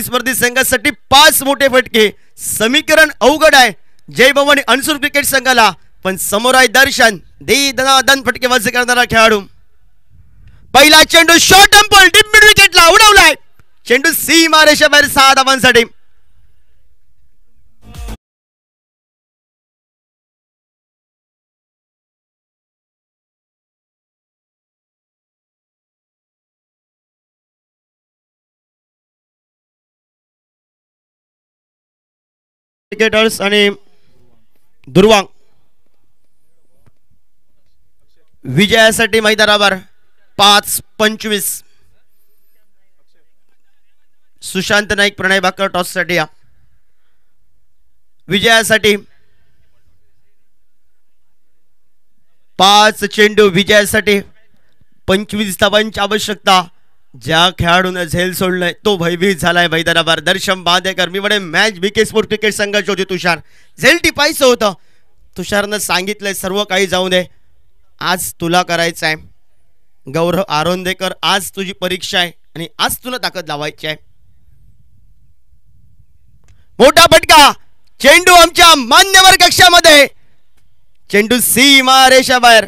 प्रतिस्पर्धी संघासाठी 5 मोठे फटके. समीकरण अवघड आहे जय भवानी अणसूर क्रिकेट संघाला, पण समोर आहे दर्शन दे दनादन फटकेबाजी करणारा खेळाडू. पहिला चेंडू शॉर्ट अंपल डीप मिड विकेटला उडवलाय. चेंडू सीमा रेषेबाहेर 6 धावांसाठी. क्रिकेटर्स आणि दुर्वांग विजयासाठी मैदानावर 5-25. सुशांत नाईक प्रणय बाकर टॉस साठी या विजयासाठी 5 चेंडू विजयासाठी 25 धावांची आवश्यकता. ज्या खेळाडूने झेल सोडलंय तो भयभीत झालाय मैदानावर. दर्शन बांदेकर मी म्हणे मॅच बीके स्पोर्ट क्रिकेट संघाची होती. तुषार झेल टिपायचं होतं. तुषारनं सांगितलंय सर्व काही जाऊ दे, आज तुला करायचं आहे. गौरव आरोंदेकर आज तुझी परीक्षा आहे आणि आज तुला ताकद लावायची आहे. मोठा फटका. चेंडू आमच्या मान्यवर कक्षामध्ये. चेंडू सीमा रेषेबाहेर.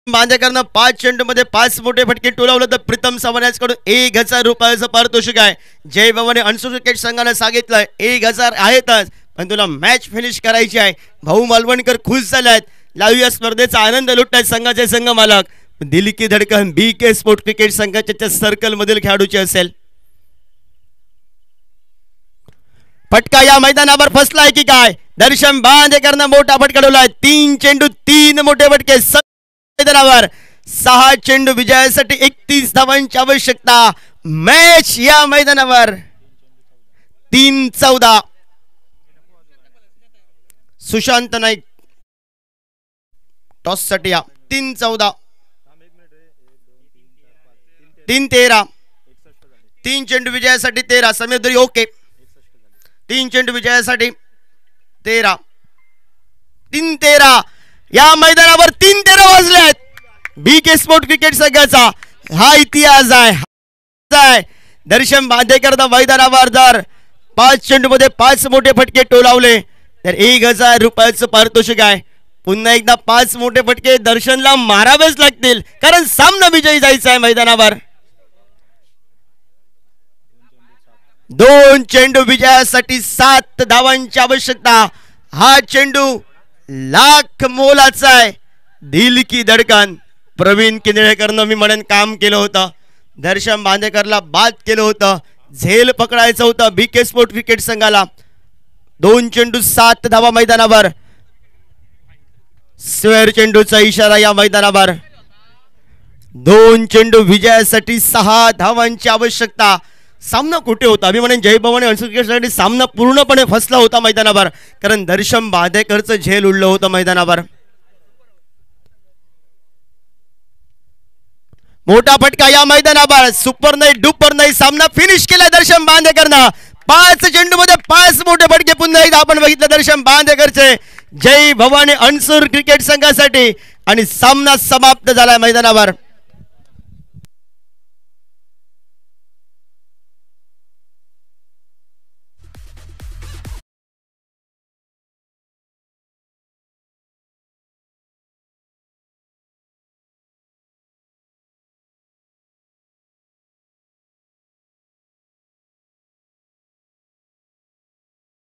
बांदेकरनं 5 चेंडू मध्ये 5 मोठे फटके टोलावलं तर प्रीतम सावंत कडून 1000 रुपयाचं पारितोषिक आहे. जय भवानी अणसूर क्रिकेट संघाने सांगितलंय 1000 आहेतच, पण तुला मॅच फिनिश करायची आहे. भाऊ मालवणकर खुश झालेत. लाईव्ह या स्पर्धेचा आनंद लुटतायत संघाचे संघ मालक. दिल की धडकन बीके स्पोर्ट क्रिकेट संघाच्या सर्कल मधील खेळाडूची असेल. फटका या मैदानावर फसलाय की काय. दर्शन बांदेकरनं मोठा फटका टोलाय. 3 चेंडू 3 मोठे फटके. मैदानावर 6 चेंडू विजयासाठी 31 धावांची आवश्यकता. मॅच या मैदानावर 3-14. सुशांत नाईक टॉस साठी या 3-14. 3-13. 3 चेंडू विजयासाठी 13. समीर ओके. 3 चेंडू विजयासाठी 13. 3-13 या मैदानावर 3-13 वाजलेत. बीके स्पोर्ट क्रिकेट संघाचा हा इतिहास आहे. दर्शन बांदेकर मैदानावर जर 5 चेंडू मध्ये 5 मोठे फटके टोलावले तर 1000 रुपयाचं पारितोषिक आहे. पुन्हा एकदा 5 मोठे फटके दर्शनला मारावेच लागतील, कारण सामना विजयी जायचा आहे मैदानावर. 2 चेंडू विजयासाठी 7 धावांची आवश्यकता. हा चेंडू लाख मोलाचा आहे. दिल की धडकन प्रवीण किनळेकरनं मी म्हणेन काम केलं होतं. दर्शन बांदेकरला बाद केलं होतं. झेल पकडायचं होतं बीके स्पोर्ट क्रिकेट संघाला. 2 चेंडू 7 धावा मैदानावर. स्क्वेअर चेंडूचा इशारा या मैदानावर. 2 चेंडू विजयासाठी 6 धावांची आवश्यकता. सामना कुठे होता. आम्ही म्हणेन जय भवानी अणसूर क्रिकेटसाठी सामना पूर्णपणे फसला होता मैदानावर, कारण दर्शन बांदेकरचं झेल उडलं होतं मैदानावर. मोठा फटका या मैदानावर. सुपर नाही डुपर नाही सामना फिनिश केला दर्शन बांदेकरनं. 5 चेंडू मध्ये 5 मोठे फटके. पुन्हा एकदा आपण बघितलं दर्शन बांदेकरचे जय भवानी अणसूर क्रिकेट संघासाठी आणि सामना समाप्त झालाय मैदानावर.